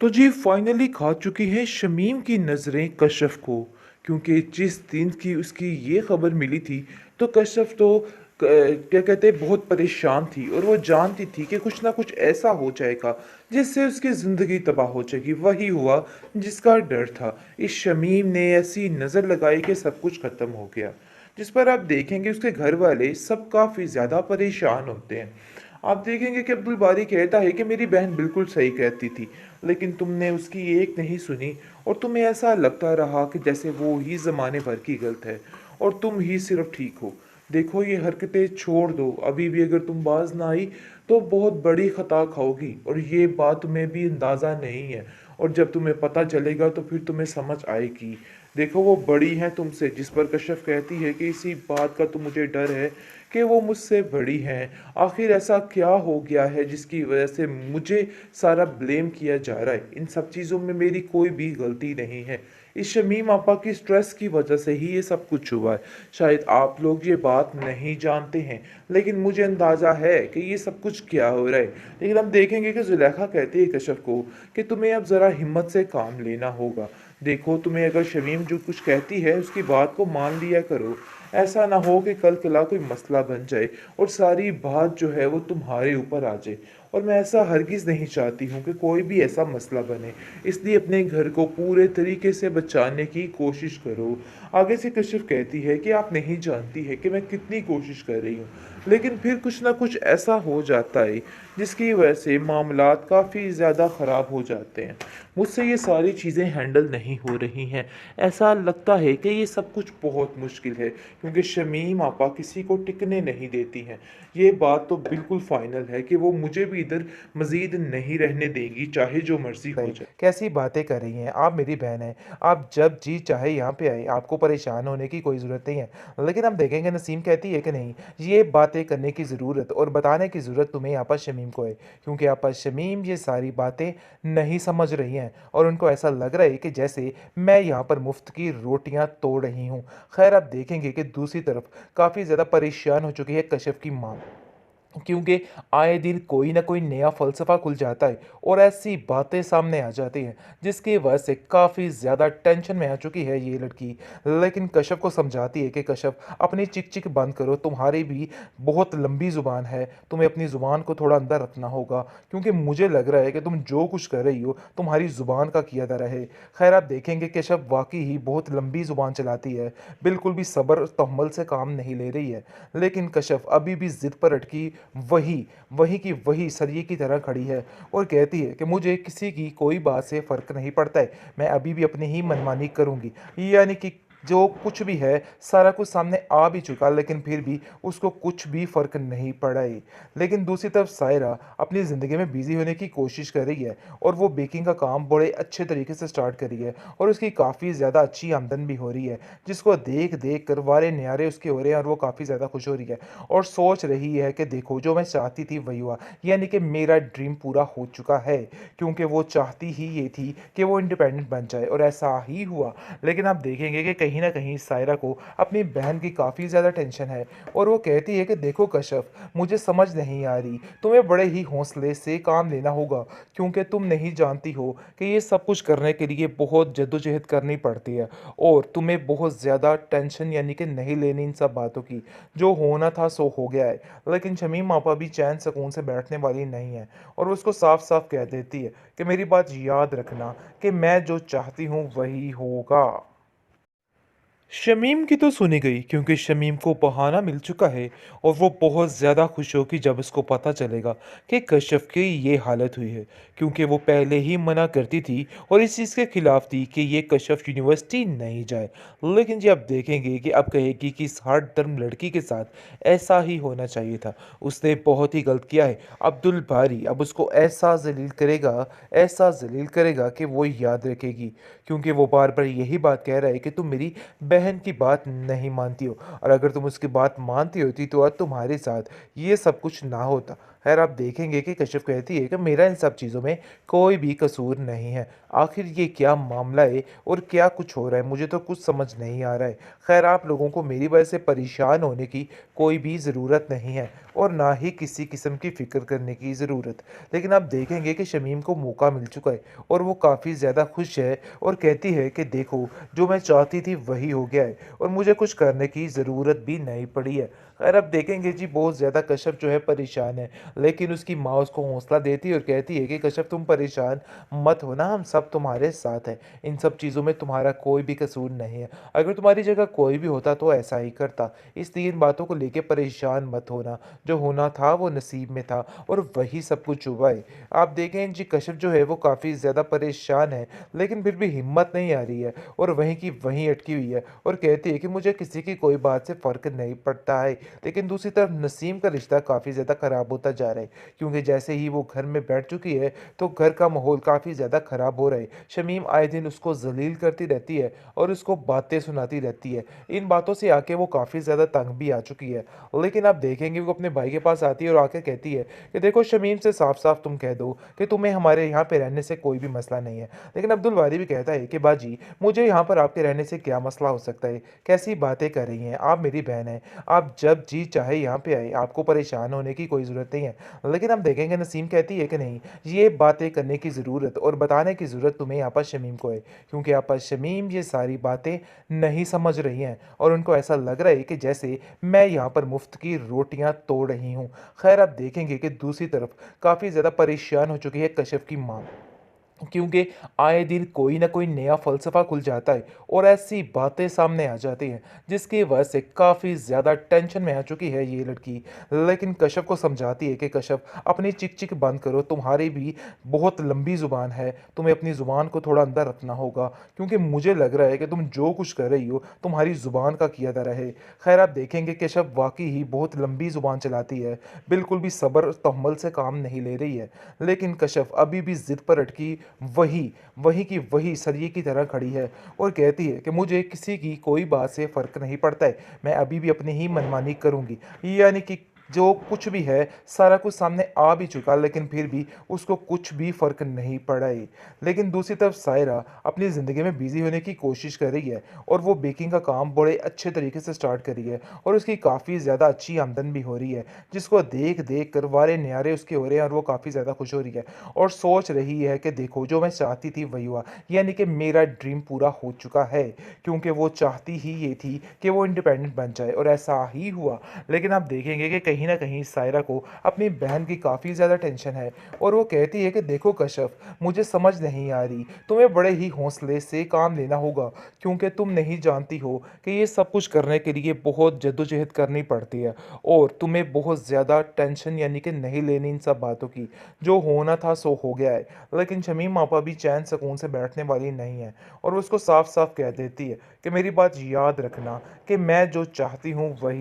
तो जी फाइनली खा चुकी है शमीम की नज़रें कशफ को, क्योंकि जिस दिन की उसकी ये खबर मिली थी तो कशफ तो क्या कहते हैं बहुत परेशान थी और वो जानती थी कि कुछ ना कुछ ऐसा हो जाएगा जिससे उसकी ज़िंदगी तबाह हो जाएगी। वही हुआ जिसका डर था। इस शमीम ने ऐसी नज़र लगाई कि सब कुछ ख़त्म हो गया, जिस पर आप देखेंगे उसके घर वाले सब काफ़ी ज़्यादा परेशान होते हैं। आप देखेंगे कि अब्दुल बारी कहता है कि मेरी बहन बिल्कुल सही कहती थी, लेकिन तुमने उसकी एक नहीं सुनी और तुम्हें ऐसा लगता रहा कि जैसे वो ही ज़माने भर की गलत है और तुम ही सिर्फ ठीक हो। देखो ये हरकतें छोड़ दो, अभी भी अगर तुम बाज ना आई तो बहुत बड़ी खता खाओगी और ये बात तुम्हें भी अंदाज़ा नहीं है, और जब तुम्हें पता चलेगा तो फिर तुम्हें समझ आएगी। देखो वो बड़ी हैं तुमसे, जिस पर कश्यप कहती है कि इसी बात का तो मुझे डर है कि वो मुझसे बड़ी हैं। आखिर ऐसा क्या हो गया है जिसकी वजह से मुझे सारा ब्लेम किया जा रहा है? इन सब चीज़ों में मेरी कोई भी गलती नहीं है। इस शमीम आपा की स्ट्रेस की वजह से ही ये सब कुछ हुआ है। शायद आप लोग ये बात नहीं जानते हैं, लेकिन मुझे अंदाज़ा है कि ये सब कुछ क्या हो रहा है। लेकिन हम देखेंगे कि जुलेखा कहती है कश्यप को कि तुम्हें अब ज़रा हिम्मत से काम लेना होगा। देखो तुम्हें अगर शमीम जो कुछ कहती है उसकी बात को मान लिया करो। ऐसा ना हो कि कल कला कोई मसला बन जाए और सारी बात जो है वो तुम्हारे ऊपर आ जाए, और मैं ऐसा हरगिज़ नहीं चाहती हूँ कि कोई भी ऐसा मसला बने। इसलिए अपने घर को पूरे तरीके से बचाने की कोशिश करो। आगे से कशिफ कहती है कि आप नहीं जानती है कि मैं कितनी कोशिश कर रही हूँ, लेकिन फिर कुछ ना कुछ ऐसा हो जाता है जिसकी वजह से मामलात काफ़ी ज़्यादा ख़राब हो जाते हैं। मुझसे ये सारी चीज़ें हैंडल नहीं हो रही हैं। ऐसा लगता है कि ये सब कुछ बहुत मुश्किल है, क्योंकि शमीम आपा किसी को टिकने नहीं देती हैं। ये बात तो बिल्कुल फाइनल है कि वो मुझे भी इधर मज़ीद नहीं रहने देंगी, चाहे जो मर्ज़ी हो नहीं, जाए। कैसी बातें कर रही हैं? आप मेरी बहन हैं, आप जब जी चाहे यहाँ पे आएँ, आपको परेशान होने की कोई ज़रूरत नहीं है। लेकिन हम देखेंगे नसीम कहती है कि नहीं, ये बातें करने की ज़रूरत और बताने की ज़रूरत तुम्हें आपा शमीम को है, क्योंकि आपा शमीम ये सारी बातें नहीं समझ रही हैं और उनको ऐसा लग रहा है कि जैसे मैं यहाँ पर मुफ्त की रोटियाँ तोड़ रही हूँ। खैर आप देखेंगे कि दूसरी तरफ काफ़ी ज़्यादा परेशान हो चुकी है कश्यप की माँ। क्योंकि आए दिन कोई ना कोई नया फ़लसफ़ा खुल जाता है और ऐसी बातें सामने आ जाती हैं जिसकी वजह से काफ़ी ज़्यादा टेंशन में आ चुकी है ये लड़की। लेकिन कश्यप को समझाती है कि कश्यप अपनी चिक-चिक बंद करो, तुम्हारी भी बहुत लंबी ज़ुबान है, तुम्हें अपनी ज़ुबान को थोड़ा अंदर रखना होगा, क्योंकि मुझे लग रहा है कि तुम जो कुछ कर रही हो तुम्हारी ज़ुबान का किया धरा है। खैर आप देखेंगे कश्यप वाक़ई ही बहुत लंबी ज़ुबान चलाती है, बिल्कुल भी सब्र और तहम्मुल से काम नहीं ले रही है। लेकिन कश्यप अभी भी ज़िद पर अटकी वही, वही की वही सरिये की तरह खड़ी है और कहती है कि मुझे किसी की कोई बात से फ़र्क नहीं पड़ता है, मैं अभी भी अपनी ही मनमानी करूँगी। यानी कि जो कुछ भी है, सारा कुछ सामने आ भी चुका, लेकिन फिर भी उसको कुछ भी फ़र्क नहीं पड़ा है। लेकिन दूसरी तरफ सायरा अपनी ज़िंदगी में बिज़ी होने की कोशिश कर रही है और वो बेकिंग का काम बड़े अच्छे तरीके से स्टार्ट कर रही है और उसकी काफ़ी ज़्यादा अच्छी आमदन भी हो रही है, जिसको देख-देख कर वारे न्यारे उसके हो रहे हैं और वो काफ़ी ज़्यादा खुश हो रही है। और सोच रही है कि देखो जो मैं चाहती थी वही हुआ, यानी कि मेरा ड्रीम पूरा हो चुका है, क्योंकि वो चाहती ही ये थी कि वो इंडिपेंडेंट बन जाए और ऐसा ही हुआ। लेकिन आप देखेंगे कि कहीं ना कहीं सायरा को अपनी बहन की काफ़ी ज़्यादा टेंशन है और वो कहती है कि देखो कश्यप, मुझे समझ नहीं आ रही, तुम्हें बड़े ही हौसले से काम लेना होगा, क्योंकि तुम नहीं जानती हो कि ये सब कुछ करने के लिए बहुत जद्दोजहद करनी पड़ती है और तुम्हें बहुत ज़्यादा टेंशन यानी कि नहीं लेनी इन सब बातों की। जो होना था सो हो गया है। लेकिन शमीम आपा भी चैन सुकून से बैठने वाली नहीं है और वो उसको साफ-साफ कह देती है कि मेरी बात याद रखना कि मैं जो चाहती हूँ वही होगा। शमीम की तो सुनी गई, क्योंकि शमीम को बहाना मिल चुका है और वो बहुत ज़्यादा खुश होगी जब उसको पता चलेगा कि कश्यप की ये हालत हुई है, क्योंकि वो पहले ही मना करती थी और इस चीज़ के खिलाफ थी कि ये कश्यप यूनिवर्सिटी नहीं जाए। लेकिन जी आप देखेंगे कि अब कहेगी कि इस हर धर्म लड़की के साथ ऐसा ही होना चाहिए था, उसने बहुत ही गलत किया है। अब्दुल बारी अब उसको ऐसा जलील करेगा कि वो याद रखेगी, क्योंकि वो बार बार यही बात कह रहा है कि तुम मेरी बहन की बात नहीं मानती हो, और अगर तुम उसकी बात मानती होती तो आज तुम्हारे साथ ये सब कुछ ना होता। खैर आप देखेंगे कि कशिफ कहती है कि मेरा इन सब चीज़ों में कोई भी कसूर नहीं है। आखिर ये क्या मामला है और क्या कुछ हो रहा है? मुझे तो कुछ समझ नहीं आ रहा है। खैर आप लोगों को मेरी वजह से परेशान होने की कोई भी ज़रूरत नहीं है और ना ही किसी किस्म की फ़िक्र करने की ज़रूरत। लेकिन आप देखेंगे कि शमीम को मौका मिल चुका है और वो काफ़ी ज़्यादा खुश है और कहती है कि देखो, जो मैं चाहती थी वही हो गया है और मुझे कुछ करने की ज़रूरत भी नहीं पड़ी है। खैर अब देखेंगे जी, बहुत ज़्यादा कश्यप जो है परेशान है, लेकिन उसकी माँ उसको हौसला देती है और कहती है कि कश्यप तुम परेशान मत होना, हम सब तुम्हारे साथ हैं। इन सब चीज़ों में तुम्हारा कोई भी कसूर नहीं है। अगर तुम्हारी जगह कोई भी होता तो ऐसा ही करता। इसलिए इन बातों को लेके परेशान मत होना। जो होना था वो नसीब में था और वही सब कुछ हुआ है। आप देखें जी, कश्यप जो है वो काफ़ी ज़्यादा परेशान है, लेकिन फिर भी हिम्मत नहीं आ रही है और वहीं की वहीं अटकी हुई है और कहती है कि मुझे किसी की कोई बात से फ़र्क नहीं पड़ता है। लेकिन दूसरी तरफ नसीम का रिश्ता काफ़ी ज़्यादा ख़राब होता जा रहा है, क्योंकि जैसे ही वो घर में बैठ चुकी है तो घर का माहौल काफ़ी ज़्यादा ख़राब हो रहा है। शमीम आए दिन उसको ज़लील करती रहती है और उसको बातें सुनाती रहती है। इन बातों से आके वो काफ़ी ज़्यादा तंग भी आ चुकी है। लेकिन आप देखेंगे वो अपने भाई के पास आती है और आके कहती है कि देखो शमीम से साफ-साफ तुम कह दो कि तुम्हें हमारे यहाँ पे रहने से कोई भी मसला नहीं है। लेकिन अब्दुल बारी भी कहता है कि बाजी, मुझे यहाँ पर आपके रहने से क्या मसला हो सकता है? कैसी बातें कर रही हैं? आप मेरी बहन हैं। आप जब जी चाहे यहाँ पे आइए, आपको परेशान होने की कोई ज़रूरत नहीं है। लेकिन हम देखेंगे नसीम कहती है कि नहीं, ये बातें करने की ज़रूरत और बताने की ज़रूरत तुम्हें आपा शमीम को है, क्योंकि आपा शमीम ये सारी बातें नहीं समझ रही हैं और उनको ऐसा लग रहा है कि जैसे मैं यहाँ पर मुफ्त की रोटियाँ तोड़ रही हूँ। खैर आप देखेंगे कि दूसरी तरफ काफ़ी ज़्यादा परेशान हो चुकी है कश्यप की माँ, क्योंकि आए दिन कोई ना कोई नया फ़लसफ़ा खुल जाता है और ऐसी बातें सामने आ जाती हैं, जिसकी वजह से काफ़ी ज़्यादा टेंशन में आ चुकी है ये लड़की। लेकिन कश्यप को समझाती है कि कश्यप, अपनी चिक-चिक बंद करो, तुम्हारी भी बहुत लंबी ज़ुबान है, तुम्हें अपनी ज़ुबान को थोड़ा अंदर रखना होगा, क्योंकि मुझे लग रहा है कि तुम जो कुछ कर रही हो, तुम्हारी ज़ुबान का किया धरा है। खैर आप देखेंगे कश्यप वाक़ई ही बहुत लंबी ज़ुबान चलाती है, बिल्कुल भी सब्र तहम्मुल से काम नहीं ले रही है। लेकिन कश्यप अभी भी ज़िद पर अटकी वही, वही की वही सरिये की तरह खड़ी है और कहती है कि मुझे किसी की कोई बात से फ़र्क नहीं पड़ता है, मैं अभी भी अपनी ही मनमानी करूँगी। यानी कि जो कुछ भी है, सारा कुछ सामने आ भी चुका, लेकिन फिर भी उसको कुछ भी फ़र्क नहीं पड़ा है। लेकिन दूसरी तरफ सायरा अपनी ज़िंदगी में बिज़ी होने की कोशिश कर रही है और वो बेकिंग का काम बड़े अच्छे तरीके से स्टार्ट कर रही है और उसकी काफ़ी ज़्यादा अच्छी आमदन भी हो रही है, जिसको देख-देख कर वारे न्यारे उसके हो रहे हैं और वो काफ़ी ज़्यादा खुश हो रही है और सोच रही है कि देखो, जो मैं चाहती थी वही हुआ। यानी कि मेरा ड्रीम पूरा हो चुका है, क्योंकि वो चाहती ही ये थी कि वो इंडिपेंडेंट बन जाए और ऐसा ही हुआ। लेकिन आप देखेंगे कि कहीं न कहीं सायरा को अपनी बहन की काफ़ी ज़्यादा टेंशन है और वो कहती है कि देखो कश्यप, मुझे समझ नहीं आ रही, तुम्हें बड़े ही हौसले से काम लेना होगा, क्योंकि तुम नहीं जानती हो कि ये सब कुछ करने के लिए बहुत जद्दोजहद करनी पड़ती है और तुम्हें बहुत ज़्यादा टेंशन यानी कि नहीं लेनी इन सब बातों की। जो होना था सो हो गया है। लेकिन शमीम आपा भी चैन सुकून से बैठने वाली नहीं है और वो उसको साफ-साफ कह देती है कि मेरी बात याद रखना कि मैं जो चाहती हूँ वही